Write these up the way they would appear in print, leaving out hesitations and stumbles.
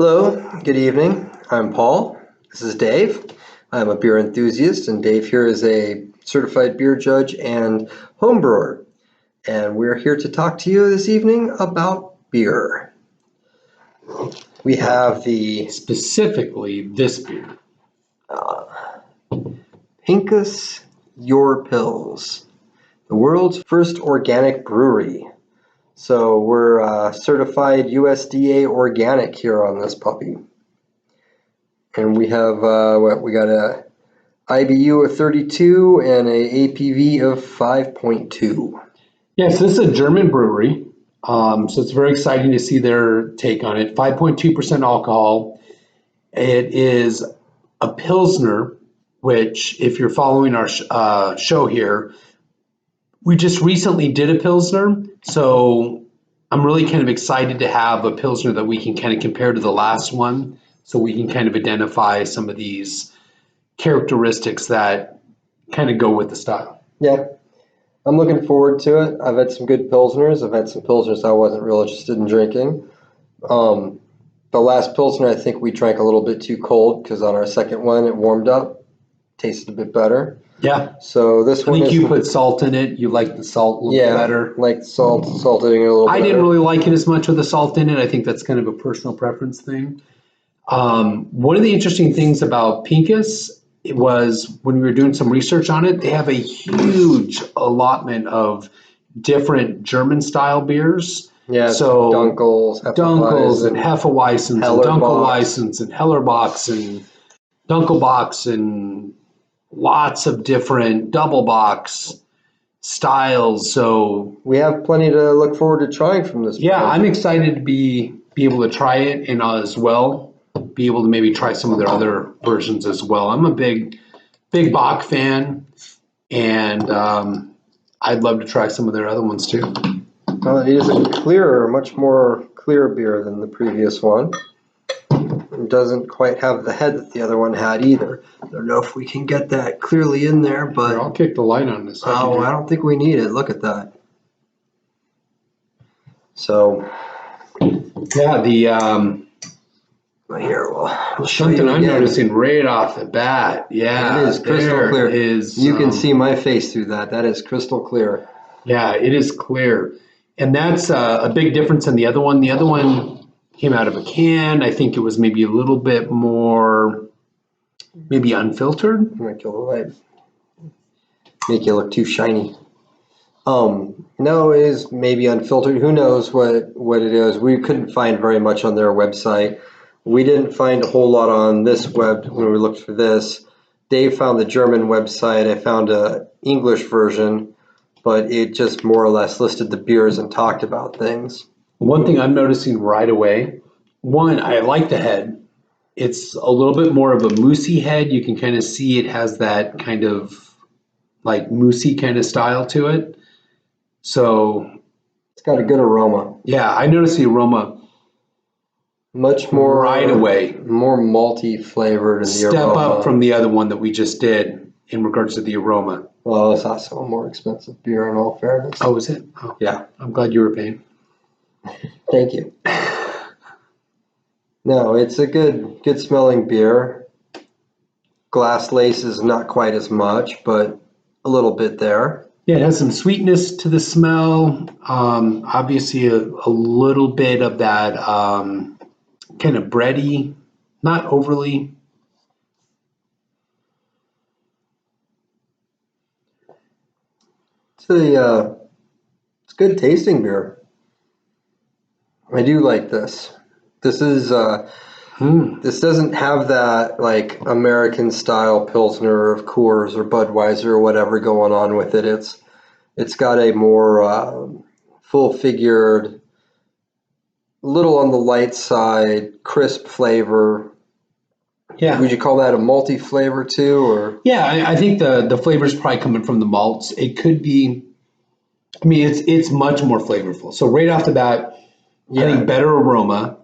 Hello, good evening. I'm Paul. This is Dave. I'm a beer enthusiast, and Dave here is a certified beer judge and home brewer. And we're here to talk to you this evening about beer. We have specifically this beer. Pinkus UR Pils, the world's first organic brewery. So we're certified USDA organic here on this puppy. And we have, we got a IBU of 32 and a APV of 5.2. Yes, this is a German brewery. So it's very exciting to see their take on it. 5.2% alcohol. It is a Pilsner, which if you're following our show here, we just recently did a Pilsner. So I'm really kind of excited to have a Pilsner that we can kind of compare to the last one. So we can kind of identify some of these characteristics that kind of go with the style. Yeah, I'm looking forward to it. I've had some good Pilsners. I've had some Pilsners I wasn't real interested in drinking. The last Pilsner, I think we drank a little bit too cold because on our second one, it warmed up, tasted a bit better. Yeah. So this one, I think you put salt in it. You like the salt a little bit better. Like salted it a little bit. I didn't really like it as much with the salt in it. I think that's kind of a personal preference thing. One of the interesting things about Pinkus, it was when we were doing some research on it, they have a huge allotment of different German style beers. Yeah, so Dunkels and Hefeweizens and Dunkelweissens and Hellerbachs and Dunkelbachs and lots of different double box styles. So we have plenty to look forward to trying from this. Yeah, I'm excited to be able to try it and as well be able to maybe try some of their other versions as well. I'm a big Bach fan, and I'd love to try some of their other ones too. It is a much more clear beer than the previous one. It doesn't quite have the head that the other one had either. I don't know if we can get that clearly in there, but I'll kick the light on this. I don't think we need it. Look at that. So, yeah, here we'll show something you I'm noticing right off the bat. Yeah, it is crystal clear. You can see my face through that. That is crystal clear. Yeah, it is clear, and that's a big difference in the other one. The other one came out of a can. I think it was maybe a little bit more, maybe unfiltered. I'm gonna kill the light. Make you look too shiny. No, it is maybe unfiltered. Who knows what it is? We couldn't find very much on their website. We didn't find a whole lot on this web when we looked for this. Dave found the German website. I found a English version, but it just more or less listed the beers and talked about things. One thing I'm noticing right away, I like the head. It's a little bit more of a moussey head. You can kind of see it has that kind of like moussey kind of style to it. So it's got a good aroma. Yeah, I noticed the aroma much more right away. More malty flavored. Step up from the other one that we just did in regards to the aroma. Well, it's also a more expensive beer in all fairness. Oh, is it? Oh, yeah. I'm glad you were paying. Thank you. No, it's a good smelling beer. Glass lace is not quite as much, but a little bit there. Yeah, it has some sweetness to the smell. Obviously, a little bit of that kind of bready, not overly. It's a good tasting beer. I do like this. This is this doesn't have that like American style Pilsner of Coors or Budweiser or whatever going on with it. It's got a more full figured, little on the light side, crisp flavor. Yeah. Would you call that a malty flavor too, or? Yeah, I think the flavor is probably coming from the malts. It could be. I mean, it's much more flavorful. So right off the bat, I think better aroma.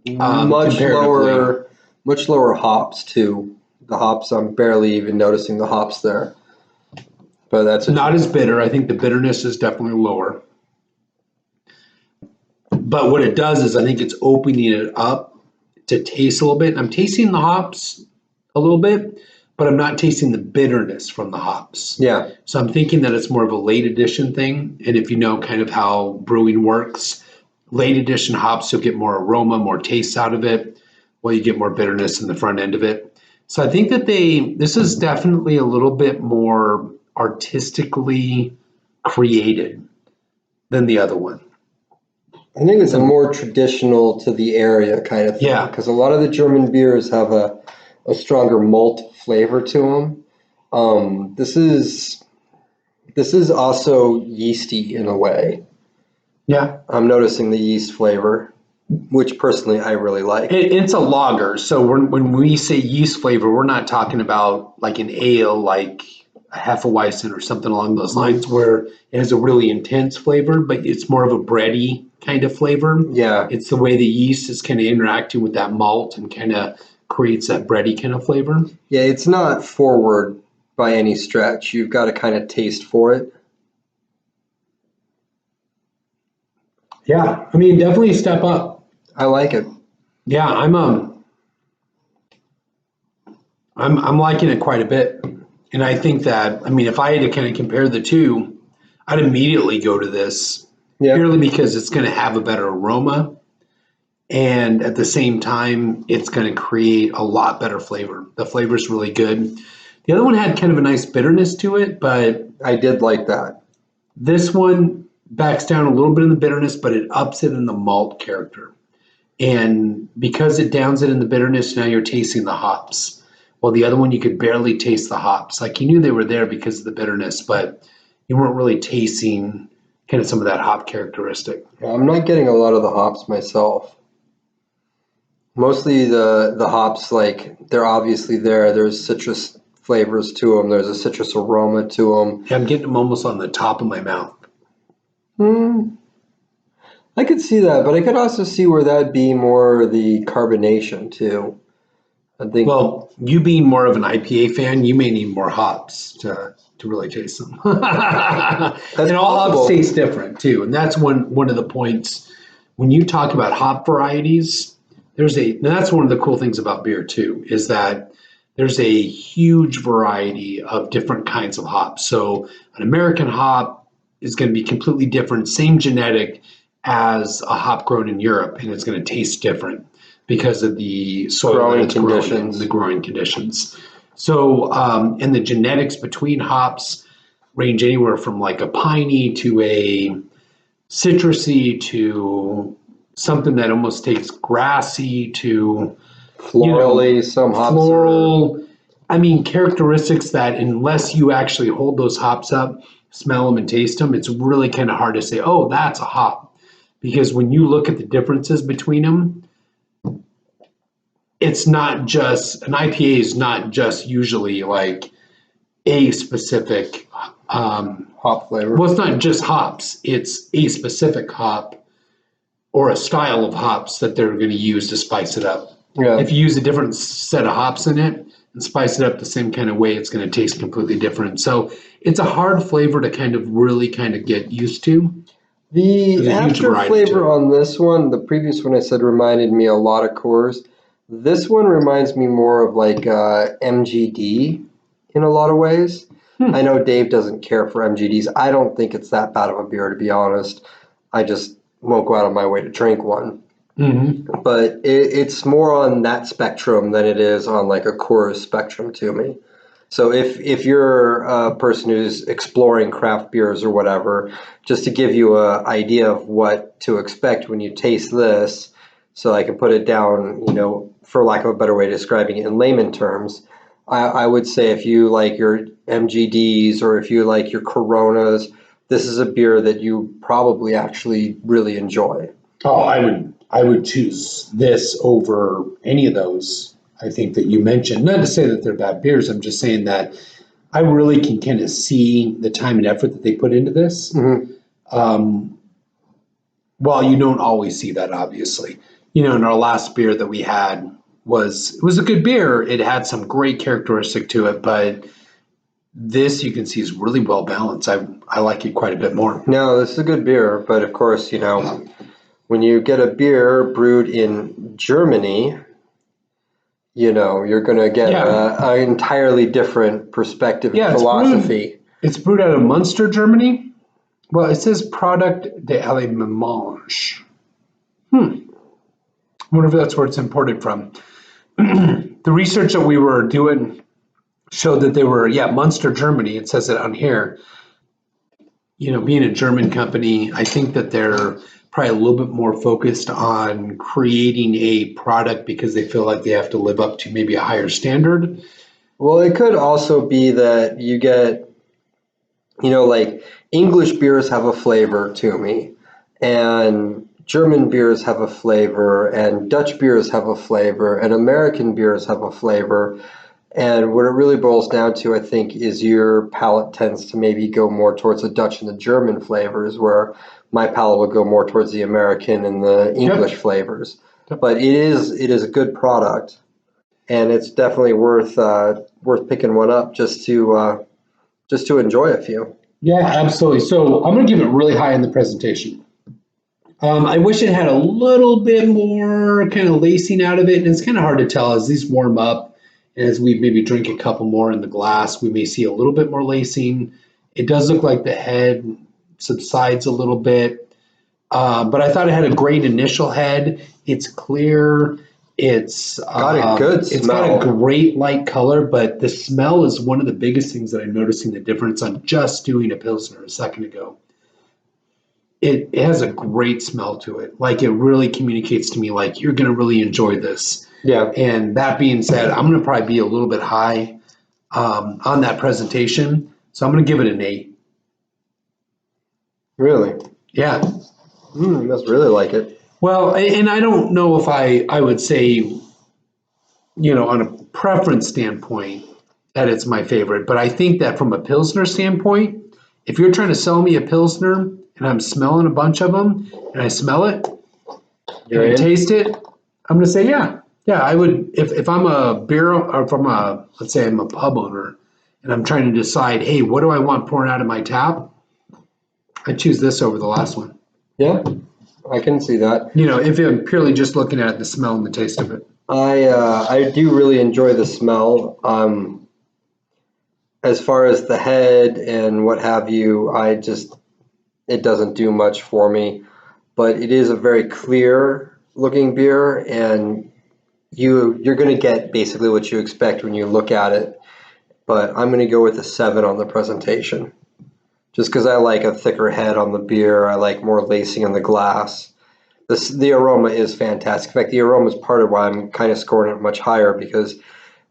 Much lower hops too. The hops, I'm barely even noticing the hops there. But that's not as bitter. I think the bitterness is definitely lower. But what it does is I think it's opening it up to taste a little bit. I'm tasting the hops a little bit, but I'm not tasting the bitterness from the hops. Yeah. So I'm thinking that it's more of a late edition thing. And if you know kind of how brewing works, late edition hops, you'll get more aroma, more taste out of it, while you get more bitterness in the front end of it. So I think that this is definitely a little bit more artistically created than the other one. I think it's a more traditional to the area kind of thing. Yeah. Because a lot of the German beers have a stronger malt flavor to them. This is also yeasty in a way. Yeah. I'm noticing the yeast flavor, which personally I really like. It's a lager. So when we say yeast flavor, we're not talking about like an ale, like a Hefeweizen or something along those lines, where it has a really intense flavor, but it's more of a bready kind of flavor. Yeah. It's the way the yeast is kind of interacting with that malt and kind of creates that bready kind of flavor. Yeah, it's not forward by any stretch. You've got to kind of taste for it. Yeah, I mean, definitely a step up. I like it. Yeah, I'm liking it quite a bit. And I think that, I mean, if I had to kind of compare the two, I'd immediately go to this purely because it's going to have a better aroma. And at the same time, it's going to create a lot better flavor. The flavor's really good. The other one had kind of a nice bitterness to it, but I did like that. This one backs down a little bit in the bitterness, but it ups it in the malt character. And because it downs it in the bitterness, now you're tasting the hops. Well, the other one, you could barely taste the hops. Like you knew they were there because of the bitterness, but you weren't really tasting kind of some of that hop characteristic. Yeah, I'm not getting a lot of the hops myself. Mostly the hops, like they're obviously there. There's citrus flavors to them. There's a citrus aroma to them. Yeah, I'm getting them almost on the top of my mouth. I could see that, but I could also see where that'd be more the carbonation too. I think. Well, you being more of an IPA fan, you may need more hops to really taste them. And all hops taste different too, and that's one of the points when you talk about hop varieties. That's one of the cool things about beer too, is that there's a huge variety of different kinds of hops. So an American hop is going to be completely different, same genetic as a hop grown in Europe, and it's going to taste different because of the soil that it's grown in, the growing conditions. So, and the genetics between hops range anywhere from like a piney to a citrusy to something that almost tastes grassy to florally, some hops floral. I mean, characteristics that unless you actually hold those hops up, smell them and taste them, it's really kind of hard to say, oh, that's a hop. Because when you look at the differences between them, it's not just, an IPA is not just usually like a specific hop flavor. Well, it's not just hops. It's a specific hop or a style of hops that they're going to use to spice it up. Yeah. If you use a different set of hops in it and spice it up the same kind of way, it's going to taste completely different. So it's a hard flavor to kind of really kind of get used to. The after flavor on this one, the previous one I said reminded me a lot of Coors. This one reminds me more of like MGD in a lot of ways. I know Dave doesn't care for MGDs. I don't think it's that bad of a beer, to be honest. I just won't go out of my way to drink one. Mm-hmm. But it's more on that spectrum than it is on like a Coors spectrum to me. So if you're a person who's exploring craft beers or whatever, just to give you an idea of what to expect when you taste this, so I can put it down, for lack of a better way of describing it in layman terms, I would say if you like your MGDs or if you like your Coronas, this is a beer that you probably actually really enjoy. Oh, I would choose this over any of those. I think that you mentioned, not to say that they're bad beers. I'm just saying that I really can kind of see the time and effort that they put into this. Mm-hmm. Well, you don't always see that, obviously. In our last beer that we had it was a good beer. It had some great characteristic to it, but this you can see is really well balanced. I like it quite a bit more. No, this is a good beer, but of course, when you get a beer brewed in Germany, you're going to get Yeah. an entirely different perspective and Yeah, philosophy. it's brewed out of Munster, Germany. Well, it says product de l'Allemagne. I wonder if that's where it's imported from. The research that we were doing showed that they were, Munster, Germany. It says it on here. Being a German company, I think that they're probably a little bit more focused on creating a product because they feel like they have to live up to maybe a higher standard. Well, it could also be that you get, like English beers have a flavor to me, and German beers have a flavor, and Dutch beers have a flavor, and American beers have a flavor. And what it really boils down to, I think, is your palate tends to maybe go more towards the Dutch and the German flavors, where my palate will go more towards the American and the English flavors. Yep. But it is a good product, and it's definitely worth picking one up just to enjoy a few. Yeah, absolutely. So I'm going to give it really high in the presentation. I wish it had a little bit more kind of lacing out of it, and it's kind of hard to tell as these warm up and as we maybe drink a couple more in the glass, we may see a little bit more lacing. It does look like the head subsides a little bit, but I thought it had a great initial head. It's clear. It's Got a good It's smell. got a great light color, but the smell is one of the biggest things that I'm noticing the difference on just doing a Pilsner a second ago. It has a great smell to it. Like it really communicates to me like you're going to really enjoy this. Yeah. And that being said, I'm going to probably be a little bit high on that presentation. So I'm going to give it an 8. Really? Yeah. Must really like it. Well, and I don't know if I would say, on a preference standpoint, that it's my favorite. But I think that from a Pilsner standpoint, if you're trying to sell me a Pilsner and I'm smelling a bunch of them and I smell it and I taste it, I'm going to say, yeah, I would. If I'm a beer or let's say I'm a pub owner and I'm trying to decide, hey, what do I want pouring out of my tap? I choose this over the last one. Yeah, I can see that. If I'm purely just looking at the smell and the taste of it. I do really enjoy the smell. As far as the head and what have you, it doesn't do much for me. But it is a very clear looking beer, and you're going to get basically what you expect when you look at it. But I'm going to go with a 7 on the presentation, just because I like a thicker head on the beer. I like more lacing in the glass. The aroma is fantastic. In fact, the aroma is part of why I'm kind of scoring it much higher, because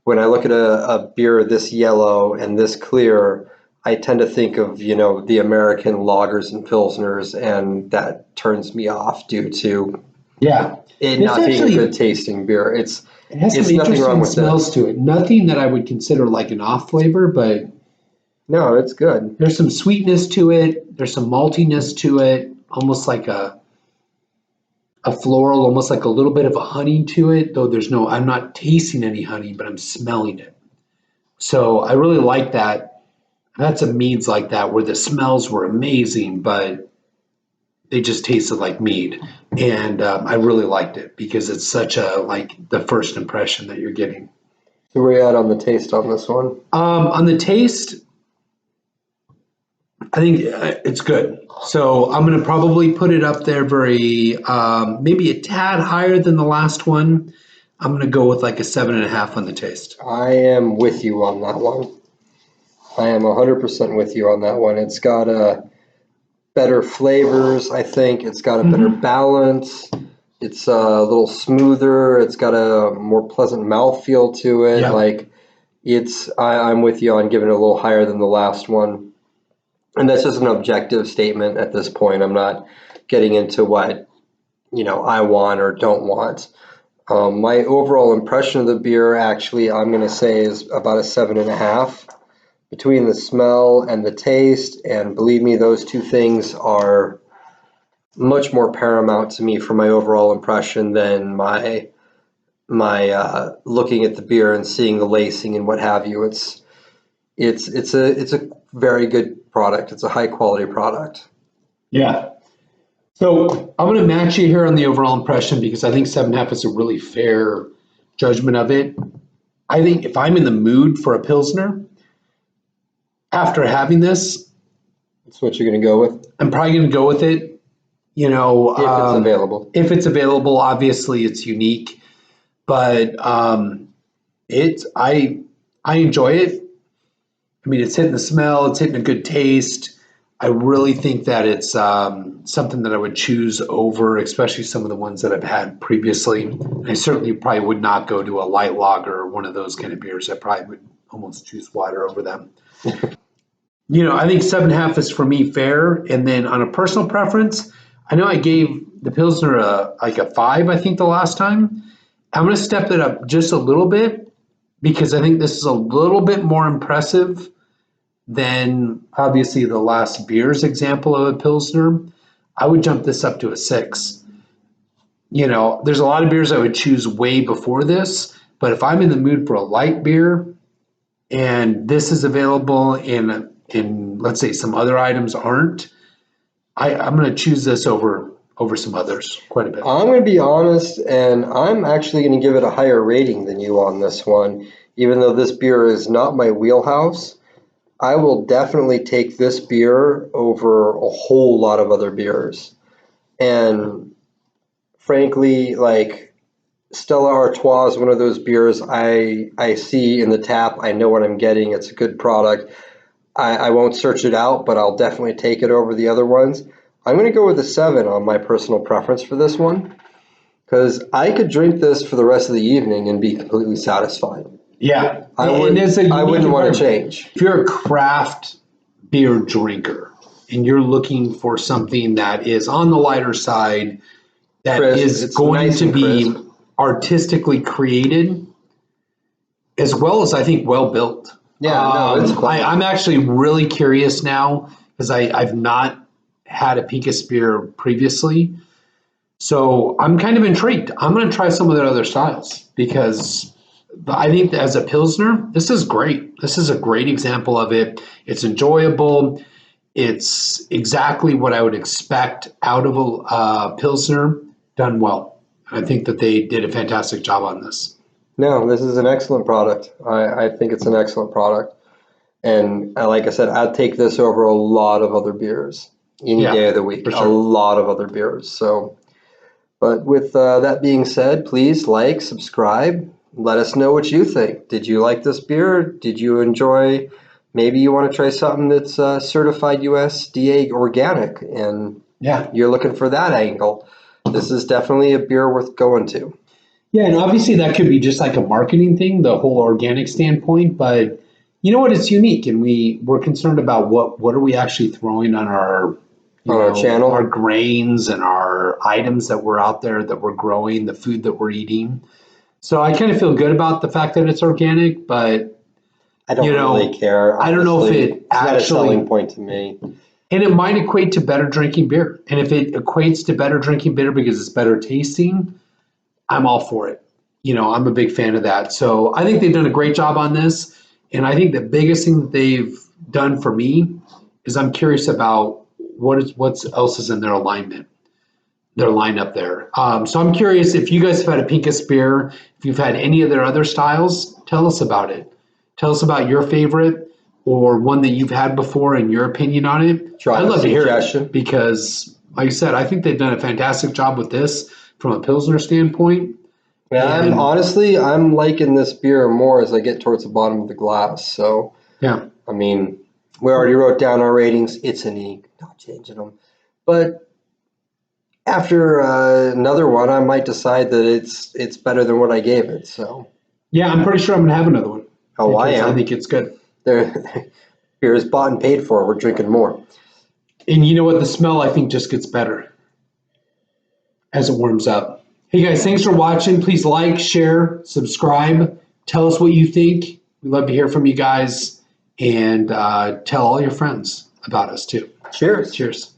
when I look at a beer this yellow and this clear, I tend to think of, the American lagers and pilsners, and that turns me off due to it not being a good tasting beer. It has some nothing wrong interesting with smells to it. Nothing that I would consider like an off flavor, but no, it's good. There's some sweetness to it. There's some maltiness to it, almost like a floral, almost like a little bit of a honey to it, though I'm not tasting any honey, but I'm smelling it. So I really like that. I've had some meads like that where the smells were amazing, but they just tasted like mead. And I really liked it because it's such the first impression that you're getting. So where are you at on the taste on this one? On the taste, I think it's good. So I'm going to probably put it up there maybe a tad higher than the last one. I'm going to go with like a 7.5 on the taste. I am with you on that one. I am 100% with you on that one. It's got better flavors, I think. It's got a better balance. It's a little smoother. It's got a more pleasant mouthfeel to it. Yeah. I'm with you on giving it a little higher than the last one. And that's just an objective statement at this point. I'm not getting into what, I want or don't want. My overall impression of the beer, actually, I'm going to say is about a 7.5 between the smell and the taste. And believe me, those two things are much more paramount to me for my overall impression than my looking at the beer and seeing the lacing and what have you. It's a very good product. It's a high quality product. Yeah. So I'm going to match you here on the overall impression because I think 7.5 is a really fair judgment of it. I think if I'm in the mood for a Pilsner, after having this, That's what you're going to go with? I'm probably going to go with it. You know, If it's available. If it's available, obviously it's unique, but I enjoy it. I mean, it's hitting the smell, it's hitting a good taste. I really think that it's something that I would choose over, especially some of the ones that I've had previously. I certainly probably would not go to a light lager or one of those kind of beers. I probably would almost choose water over them. You know, I think 7.5 is for me fair. And then on a personal preference, I know I gave the Pilsner a 5, I think, the last time. I'm going to step it up just a little bit because I think this is a little bit more impressive than obviously the last beer's example of a Pilsner. I would jump this up to a 6. You know, there's a lot of beers I would choose way before this, but if I'm in the mood for a light beer and this is available in let's say some other items aren't, I'm going to choose this over some others quite a bit. I'm going to be honest, and I'm actually going to give it a higher rating than you on this one. Even though this beer is not my wheelhouse, I will definitely take this beer over a whole lot of other beers. And frankly, like Stella Artois is one of those beers I see in the tap. I know what I'm getting. It's a good product. I won't search it out, but I'll definitely take it over the other ones. I'm going to go with a 7 on my personal preference for this one because I could drink this for the rest of the evening and be completely satisfied. Yeah, I wouldn't want to change. If you're a craft beer drinker and you're looking for something that is on the lighter side, that is going to be artistically created, as well as I think well built. Yeah, it's cool. I'm actually really curious now because I've not had a Pinkus beer previously. So I'm kind of intrigued. I'm going to try some of their other styles because I think as a Pilsner, this is great. This is a great example of it. It's enjoyable. It's exactly what I would expect out of a Pilsner done well. I think that they did a fantastic job on this. No, this is an excellent product. I think it's an excellent product. And like I said, I'd take this over a lot of other beers any day of the week. For sure. A lot of other beers. So, but with that being said, please like, subscribe. Let us know what you think. Did you like this beer? Did you enjoy? Maybe you want to try something that's certified USDA organic, and you're looking for that angle. This is definitely a beer worth going to. Yeah, and obviously that could be just like a marketing thing, the whole organic standpoint. But you know what? It's unique, and we're concerned about what are we actually throwing on our channel, our grains and our items that we're out there that we're growing, the food that we're eating. So I kind of feel good about the fact that it's organic, but I don't really care. Honestly. I don't know if it's not a selling point to me. And it might equate to better drinking beer. And if it equates to better drinking beer because it's better tasting, I'm all for it. I'm a big fan of that. So I think they've done a great job on this. And I think the biggest thing that they've done for me is I'm curious about what else is in their alignment, their lineup there. So I'm curious if you guys have had a Pinkus beer, if you've had any of their other styles, tell us about it. Tell us about your favorite or one that you've had before and your opinion on it. I'd love to hear it because, like I said, I think they've done a fantastic job with this from a Pilsner standpoint. Yeah, I'm liking this beer more as I get towards the bottom of the glass. So, yeah, I mean, we already wrote down our ratings. It's an E, not changing them. But after another one, I might decide that it's better than what I gave it. So, yeah, I'm pretty sure I'm gonna have another one. Oh, I am. I think it's good. Beer is bought and paid for. We're drinking more. And you know what? The smell, I think, just gets better as it warms up. Hey, guys, thanks for watching. Please like, share, subscribe. Tell us what you think. We'd love to hear from you guys. And tell all your friends about us, too. Cheers. Cheers.